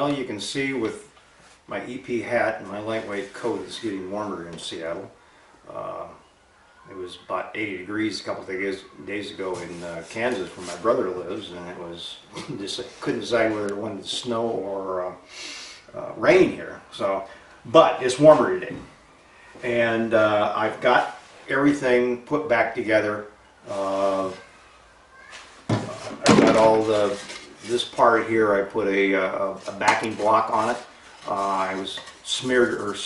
Well, you can see with my EP hat and my lightweight coat, it's getting warmer in Seattle. It was about 80 degrees a couple of days ago in Kansas, where my brother lives, and it was just, I couldn't decide whether it wanted to snow or rain here. So, but it's warmer today, and I've got everything put back together. I've got all this part here. I put a backing block on it. I was smeared or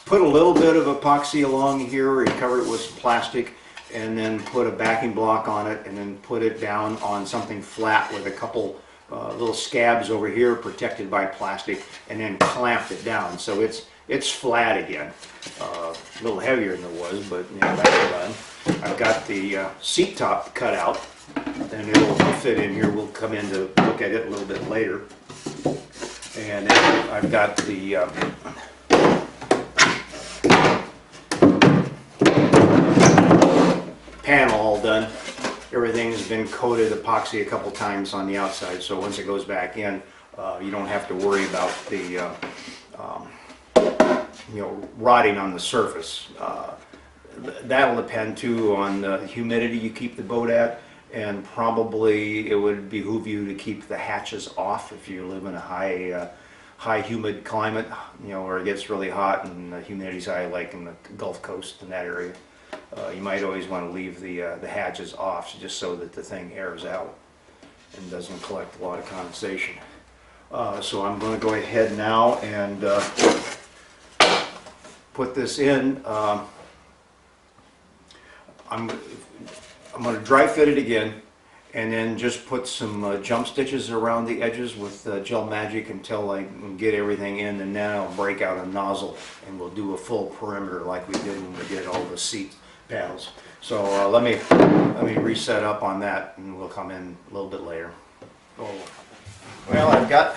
put a little bit of epoxy along here and covered it with some plastic, and then put a backing block on it, and then put it down on something flat with a couple little scabs over here protected by plastic, and then clamped it down. So it's flat again. A little heavier than it was, but you know, that's done. I've got the seat top cut out, and it'll fit in here. We'll come in to look at it a little bit later. And I've got the panel all done. Everything's been coated epoxy a couple times on the outside, so once it goes back in, you don't have to worry about the rotting on the surface. That'll depend too on the humidity you keep the boat at, and probably it would behoove you to keep the hatches off if you live in a high humid climate, you know, where it gets really hot and the humidity's high, like in the Gulf Coast in that area. You might always want to leave the hatches off just so that the thing airs out and doesn't collect a lot of condensation. So I'm going to go ahead now and put this in. I'm going to dry fit it again, and then just put some jump stitches around the edges with Gel Magic until I can get everything in, and then I'll break out a nozzle and we'll do a full perimeter like we did when we did all the seat panels. So let me reset up on that, and we'll come in a little bit later. Oh. Well, I've got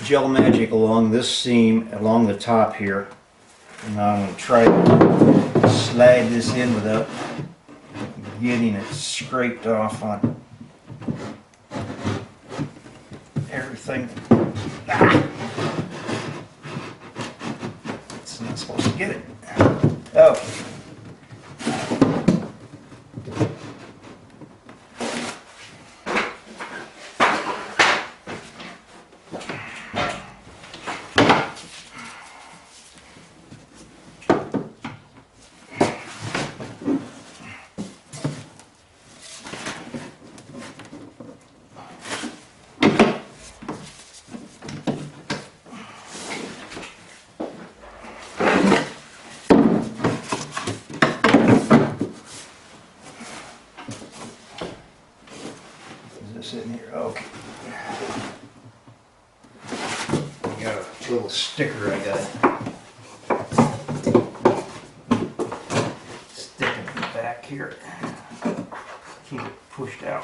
Gel Magic along this seam, along the top here, and I'm going to try to slide this in without getting it scraped off on everything. It's not supposed to get it. Okay. Sitting here, okay. I got a little sticker I got sticking in the back here. Keep it pushed out.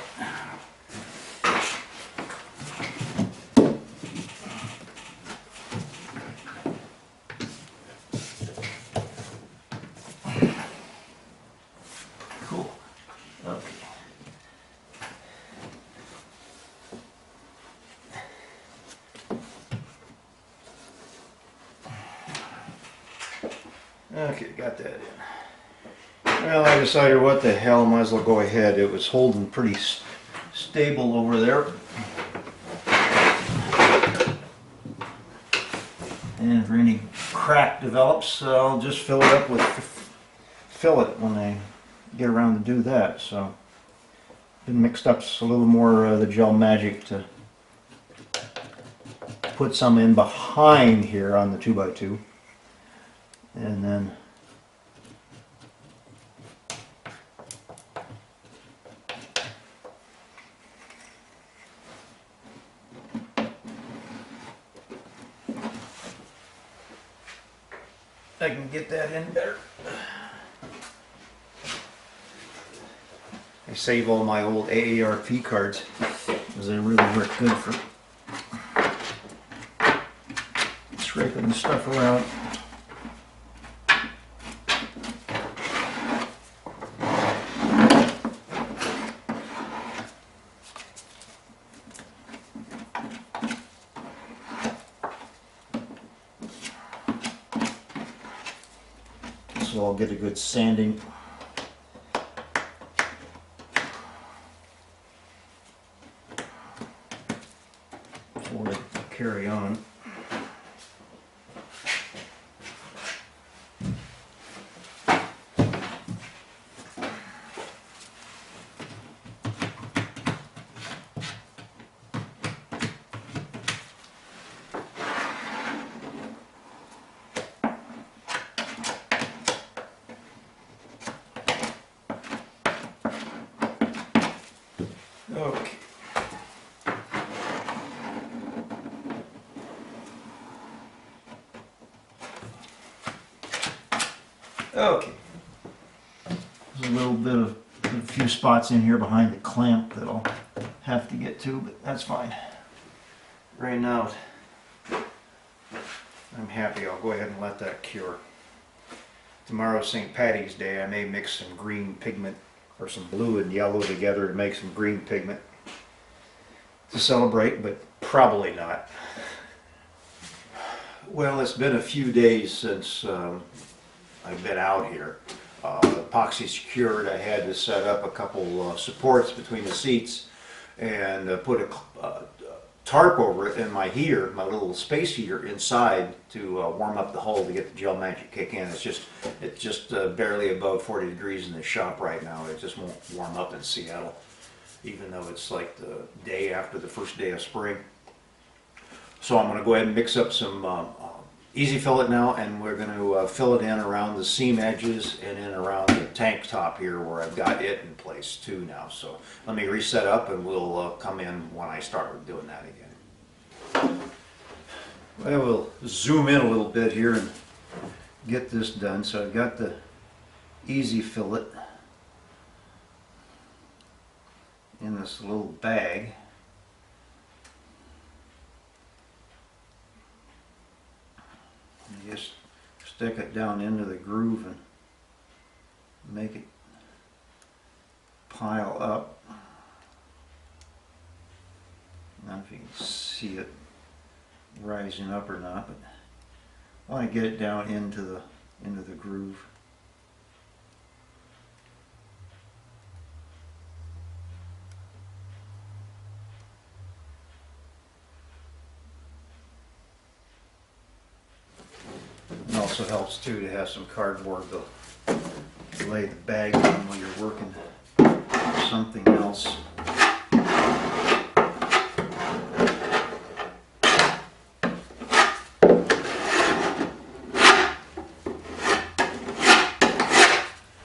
Cool. Okay. Okay, got that in. Well, I decided what the hell, might as well go ahead. It was holding pretty stable over there. And if any crack develops, I'll just fill it up with fillet when I get around to do that. So, been mixed up a little more of the Gel Magic to put some in behind here on the 2x2. And then I can get that in better. I save all my old AARP cards because they really work good for scraping the stuff around. so I'll get a good sanding. Before I carry on. Okay. Okay. There's a little bit of a few spots in here behind the clamp that I'll have to get to, but that's fine. Right now, I'm happy. I'll go ahead and let that cure. Tomorrow's St. Patty's Day. I may mix some green pigment or some blue and yellow together to make some green pigment to celebrate, but probably not. Well, it's been a few days since I've been out here. The epoxy's cured. I had to set up a couple supports between the seats and put a tarp over it and my heater, my little space heater inside to warm up the hull to get the gel magic kick in. It's just barely above 40 degrees in the shop right now. It just won't warm up in Seattle, even though it's like the day after the first day of spring. So I'm going to go ahead and mix up some easy fillet now, and we're going to fill it in around the seam edges and in around the tank top here where I've got it in place too now. So let me reset up and we'll come in when I start doing that again. Well, we'll zoom in a little bit here and get this done. So I've got the easy fillet in this little bag. Just stick it down into the groove and make it pile up. I don't know if you can see it rising up or not, but I want to get it down into the groove. It also helps too to have some cardboard to lay the bag on while you're working something else.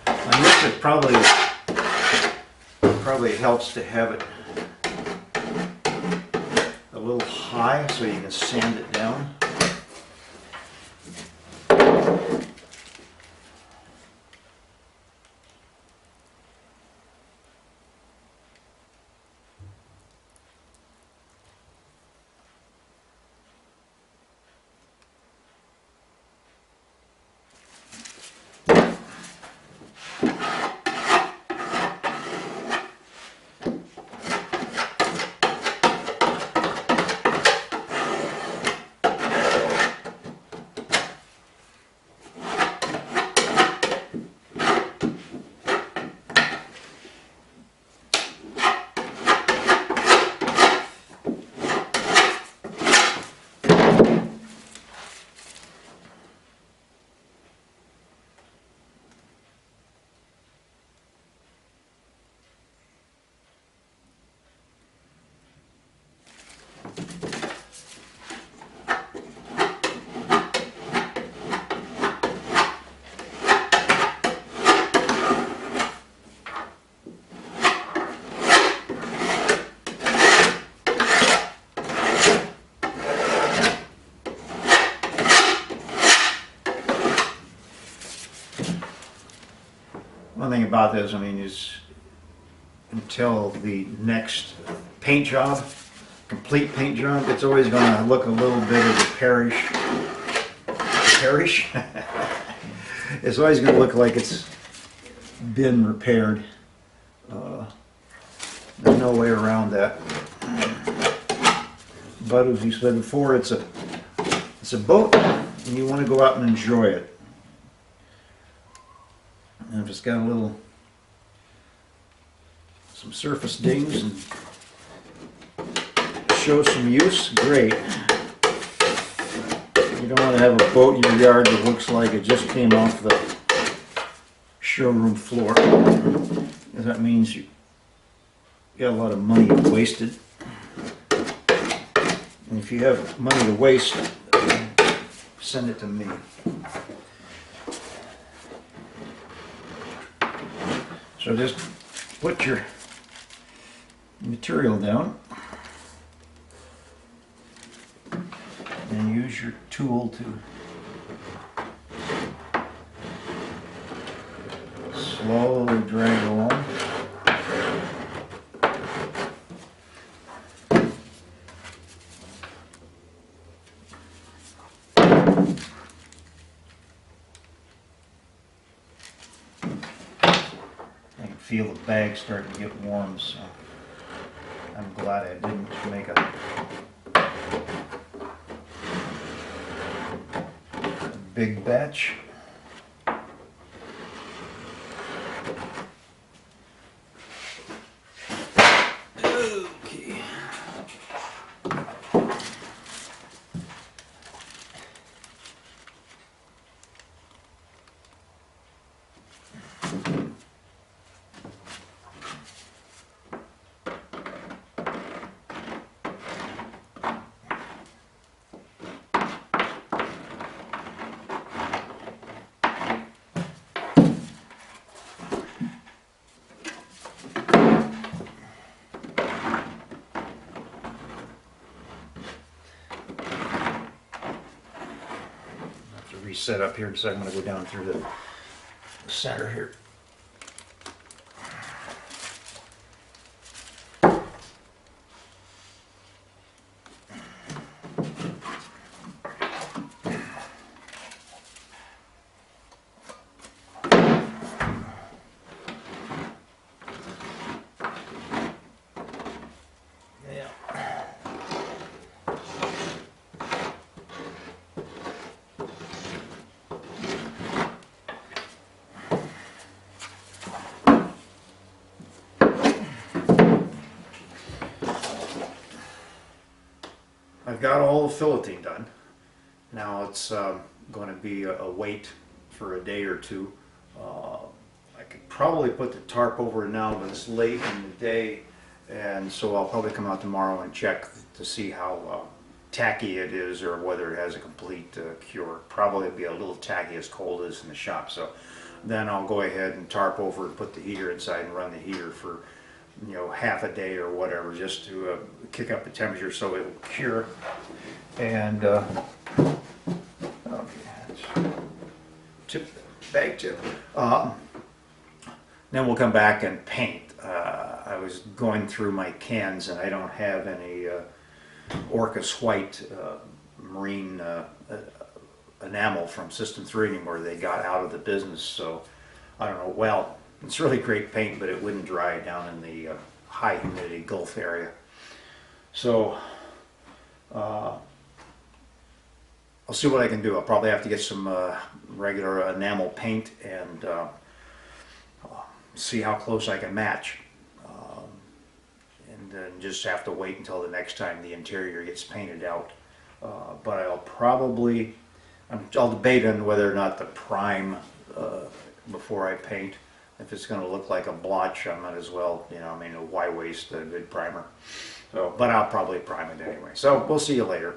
I guess it probably helps to have it a little high so you can sand it down. One thing about this, I mean, is until the next paint job, complete paint job, it's always going to look a little bit of a parish. It's always going to look like it's been repaired. There's no way around that. But as you said before, it's a boat, and you want to go out and enjoy it. if it's got a little, some surface dings and show some use, great. You don't want to have a boat in your yard that looks like it just came off the showroom floor. That means you got a lot of money wasted. And if you have money to waste, send it to me. So just put your material down and use your tool to slowly drag along. I can feel the bag starting to get warm, so I'm glad I didn't make a big batch. Okay. Reset up here, so I'm going to go down through the center here. I've got all the filleting done. Now it's going to be a wait for a day or two. I could probably put the tarp over it now, but it's late in the day, and so I'll probably come out tomorrow and check to see how tacky it is, or whether it has a complete cure. Probably be a little tacky as cold as in the shop. So then I'll go ahead and tarp over and put the heater inside and run the heater for, you know, half a day or whatever, just to kick up the temperature so it'll cure. And okay, tip, bag tip. Then we'll come back and paint. I was going through my cans and I don't have any Orcus White marine enamel from System 3 anymore. They got out of the business, so I don't know. Well, it's really great paint, but it wouldn't dry down in the high humidity Gulf area. So I'll see what I can do. I'll probably have to get some regular enamel paint and see how close I can match. And then just have to wait until the next time the interior gets painted out. But I'll debate on whether or not to prime before I paint. If it's going to look like a blotch, I might as well, you know, I mean, why waste a good primer? So, but I'll probably prime it anyway. So we'll see you later.